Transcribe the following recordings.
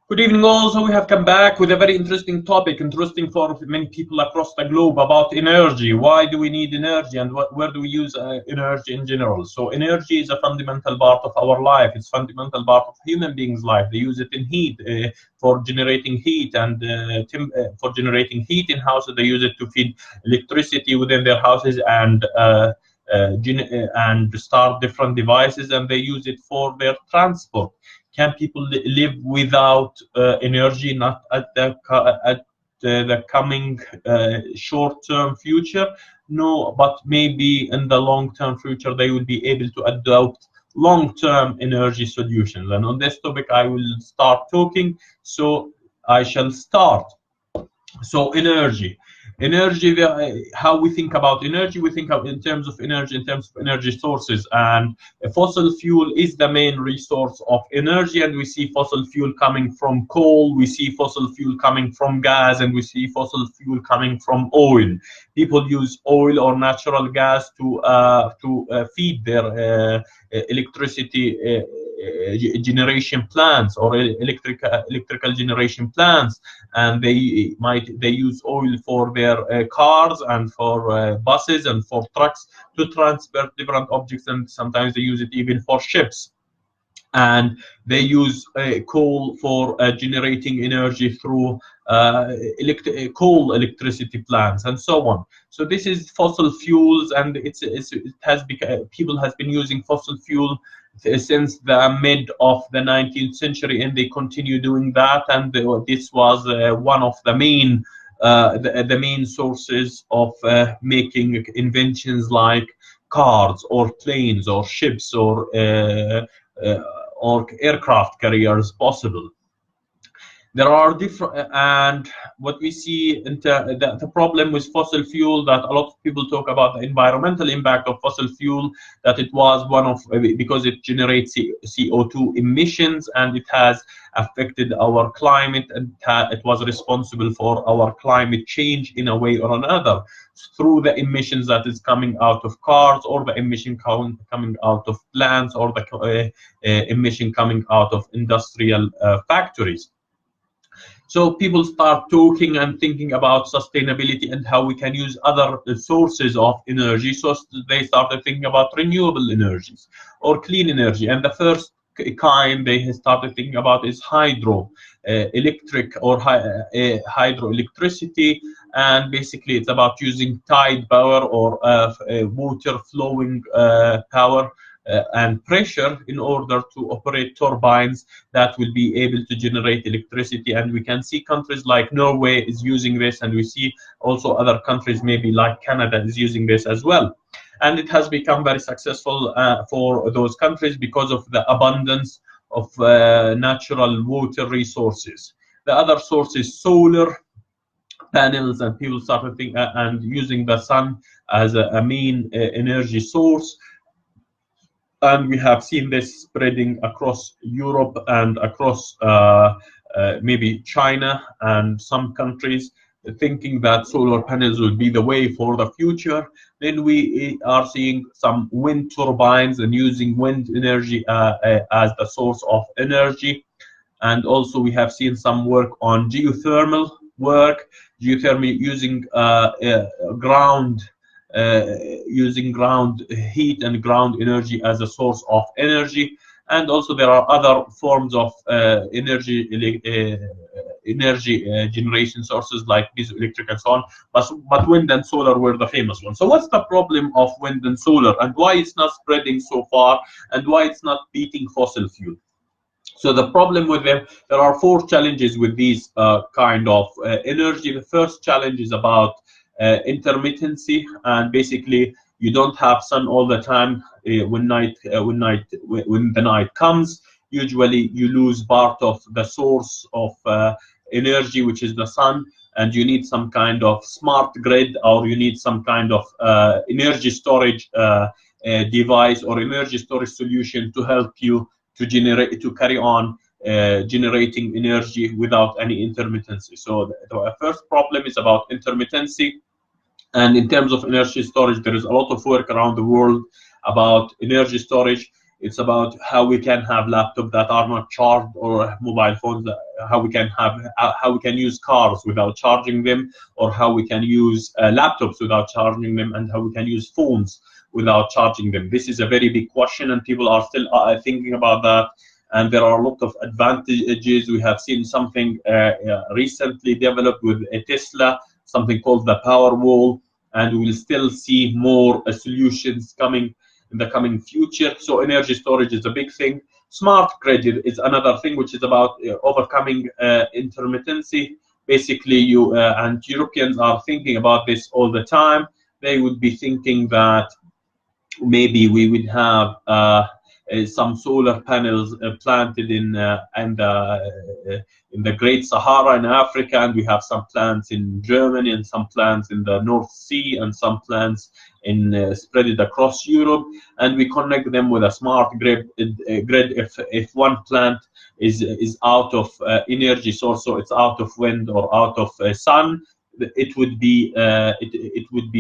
Good evening all. So we have come back with a very interesting topic, interesting for many people across the globe, about energy. Why do we need energy, and where do we use energy in general? So energy is a fundamental part of our life. It's fundamental part of human beings' life. They use it in heat, for generating heat, and for generating heat in houses. They use it to feed electricity within their houses, and start different devices, and they use it for their transport. Can people live without energy? Not at the coming short-term future, no, but maybe in the long-term future they will be able to adopt long-term energy solutions. And on this topic I will start talking, so I shall start. So energy, how we think about energy, we think of in terms of energy sources, and fossil fuel is the main resource of energy, and we see fossil fuel coming from coal, we see fossil fuel coming from gas, and we see fossil fuel coming from oil. People use oil or natural gas to feed their electricity generation plants, or electrical generation plants, and they use oil for their cars and for buses and for trucks to transport different objects, and sometimes they use it even for ships. And they use coal for generating energy through coal electricity plants and so on. So this is fossil fuels, and it has become, people has been using fossil fuel since the mid of the 19th century, and they continue doing that. And this was one of the main the main sources of making inventions like cars or planes or ships or aircraft carriers possible. There are different, and what we see the problem with fossil fuel, that a lot of people talk about the environmental impact of fossil fuel, that it was one of, because it generates CO2 emissions, and it has affected our climate, and it was responsible for our climate change in a way or another, through the emissions that is coming out of cars, or the emission coming out of plants, or the emission coming out of industrial factories. So people start talking and thinking about sustainability and how we can use other sources of energy. So they started thinking about renewable energies or clean energy. And the first kind they started thinking about is hydroelectric or hydroelectricity. And basically it's about using tide power or water flowing power and pressure in order to operate turbines that will be able to generate electricity. And we can see countries like Norway is using this, and we see also other countries maybe like Canada is using this as well. And it has become very successful for those countries because of the abundance of natural water resources. The other source is solar panels, and people started thinking and using the sun as a main energy source. And we have seen this spreading across Europe and across maybe China and some countries, thinking that solar panels will be the way for the future. Then we are seeing some wind turbines and using wind energy as the source of energy. And also we have seen some work on geothermal work, using ground heat and ground energy as a source of energy. And also there are other forms of energy generation sources like piezoelectric and so on, but wind and solar were the famous ones. So what's the problem of wind and solar, and why it's not spreading so far, and why it's not beating fossil fuel? So the problem with them, there are 4 challenges with these kind of energy. The first challenge is about intermittency, and basically you don't have sun all the time. When the night comes, usually you lose part of the source of energy, which is the sun, and you need some kind of smart grid, or you need some kind of energy storage device or energy storage solution to help you to carry on generating energy without any intermittency. So the first problem is about intermittency. And in terms of energy storage, there is a lot of work around the world about energy storage. It's about how we can have laptops that are not charged, or mobile phones how we can have how we can use cars without charging them, or how we can use laptops without charging them, and how we can use phones without charging them. This is a very big question, and people are still thinking about that. And there are a lot of advantages. We have seen something recently developed with a Tesla, something called the Powerwall, and we'll still see more solutions coming in the coming future. So energy storage is a big thing. Smart grid is another thing, which is about overcoming intermittency. Basically, you and Europeans are thinking about this all the time. They would be thinking that maybe we would have some solar panels planted in the Great Sahara in Africa, and we have some plants in Germany, and some plants in the North Sea, and some plants in spread it across Europe, and we connect them with a smart grid. If one plant is out of energy source, so it's out of wind or out of sun, it would be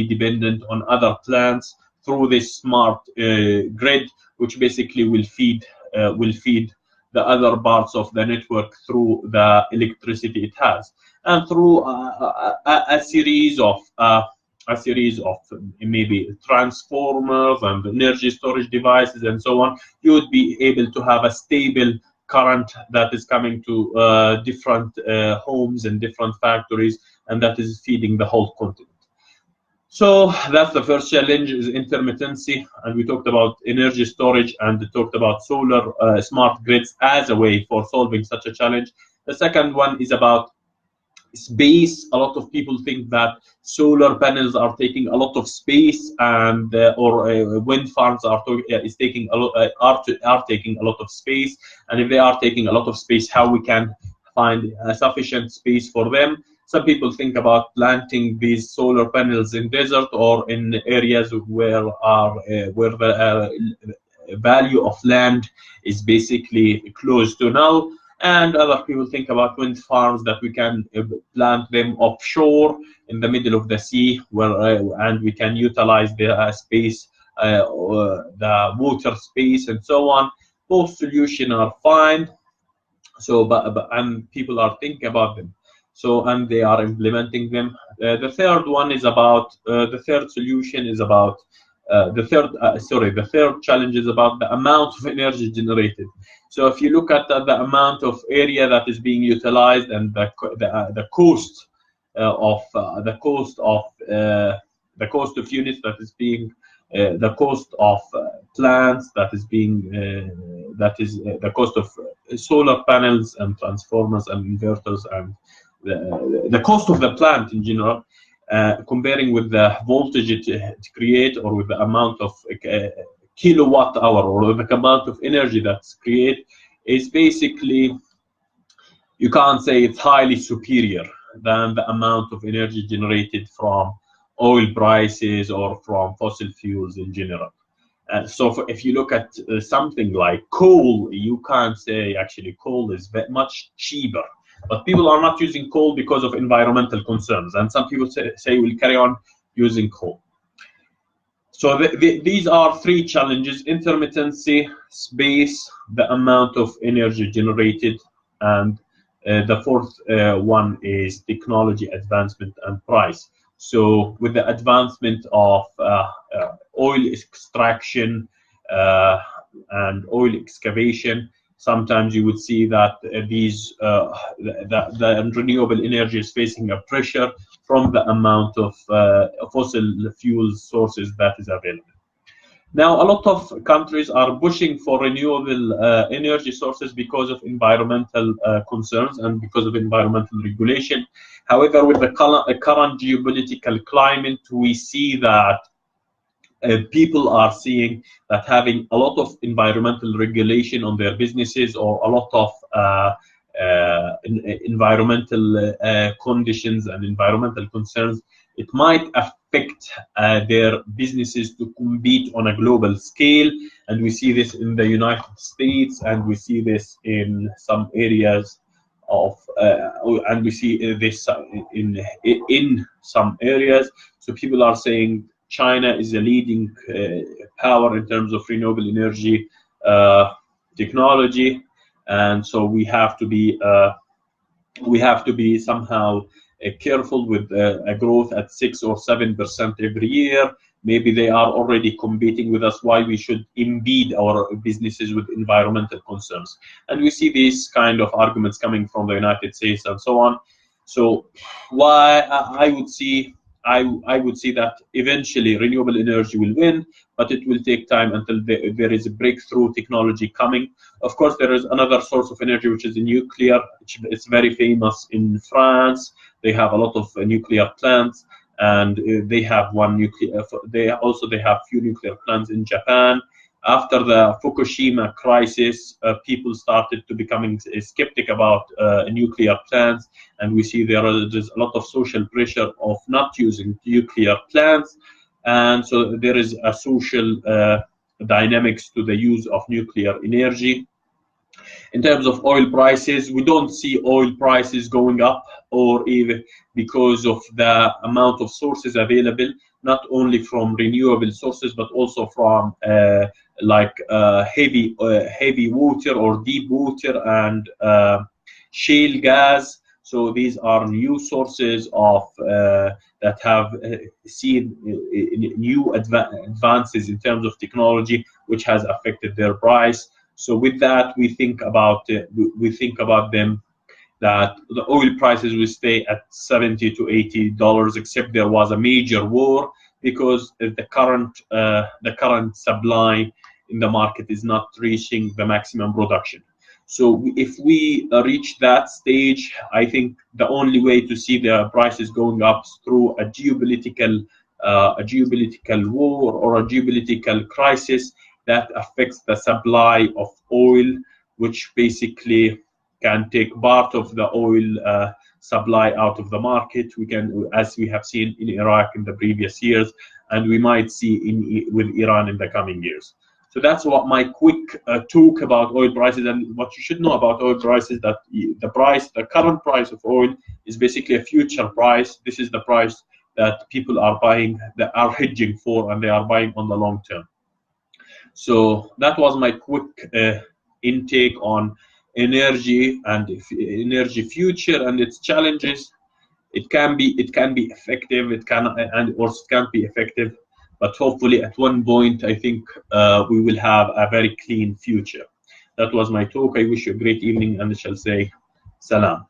dependent on other plants through this smart grid, which basically will feed the other parts of the network through the electricity it has, and through a series of maybe transformers and energy storage devices and so on, you would be able to have a stable current that is coming to different homes and different factories, and that is feeding the whole continent. So that's the first challenge, is intermittency, and we talked about energy storage and talked about solar smart grids as a way for solving such a challenge. The second one is about space. A lot of people think that solar panels are taking a lot of space, and or wind farms are taking a lot of space. And if they are taking a lot of space, how we can find sufficient space for them? Some people think about planting these solar panels in desert or in areas where the value of land is basically close to null. And other people think about wind farms that we can plant them offshore in the middle of the sea, and we can utilize the space, the water space, and so on. Both solutions are fine. So, and people are thinking about them. So, and they are implementing them. The third one is about the third solution is about the third challenge is about the amount of energy generated. So if you look at the amount of area that is being utilized, and the cost of units that is being the cost of plants that is being the cost of solar panels and transformers and inverters, and the cost of the plant in general, comparing with the voltage it creates, or with the amount of kilowatt hour, or the amount of energy that's created, is basically, you can't say it's highly superior than the amount of energy generated from oil prices or from fossil fuels in general. So if you look at something like coal, you can't say actually coal is much cheaper. But people are not using coal because of environmental concerns, and some people say we'll carry on using coal. So these are three challenges: intermittency, space, the amount of energy generated, and the fourth one is technology advancement and price. So with the advancement of oil extraction and oil excavation, sometimes you would see that the renewable energy is facing a pressure from the amount of fossil fuel sources that is available. Now, a lot of countries are pushing for renewable energy sources because of environmental concerns and because of environmental regulation. However, with the current geopolitical climate, we see that people are seeing that having a lot of environmental regulation on their businesses, or a lot of environmental conditions and environmental concerns, it might affect their businesses to compete on a global scale. And we see this in the United States, and we see this in some areas of, and we see this in some areas. So people are saying China is a leading power in terms of renewable energy technology, and so we have to be we have to be somehow careful with a growth at 6 or 7% every year. Maybe they are already competing with us. Why we should embed our businesses with environmental concerns? And we see these kind of arguments coming from the United States and so on. So why I would see I would see that eventually renewable energy will win, but it will take time until there is a breakthrough technology coming. Of course, there is another source of energy, which is the nuclear. It's very famous in France. They have a lot of nuclear plants, and they have one nuclear. They have few nuclear plants in Japan. After the Fukushima crisis, people started to becoming skeptic about nuclear plants, and we see there's a lot of social pressure of not using nuclear plants, and so there is a social dynamics to the use of nuclear energy. In terms of oil prices, we don't see oil prices going up, or even because of the amount of sources available, not only from renewable sources, but also from heavy water or deep water and shale gas. So these are new sources of that have seen new advances in terms of technology, which has affected their price. So with that, we think about them that the oil prices will stay at $70 to $80, except there was a major war, because the current supply in the market is not reaching the maximum production. So if we reach that stage, I think the only way to see the prices going up is through a geopolitical war or a geopolitical crisis that affects the supply of oil, which basically can take part of the oil supply out of the market. We can, as we have seen in Iraq in the previous years, and we might see with Iran in the coming years. So that's what my quick talk about oil prices. And what you should know about oil prices, that the current price of oil is basically a future price. This is the price that people are buying, that are hedging for, and they are buying on the long term. So that was my quick intake on energy and energy future and its challenges. It can be effective. It can't be effective, but hopefully at one point I think we will have a very clean future. That was my talk. I wish you a great evening, and I shall say salam.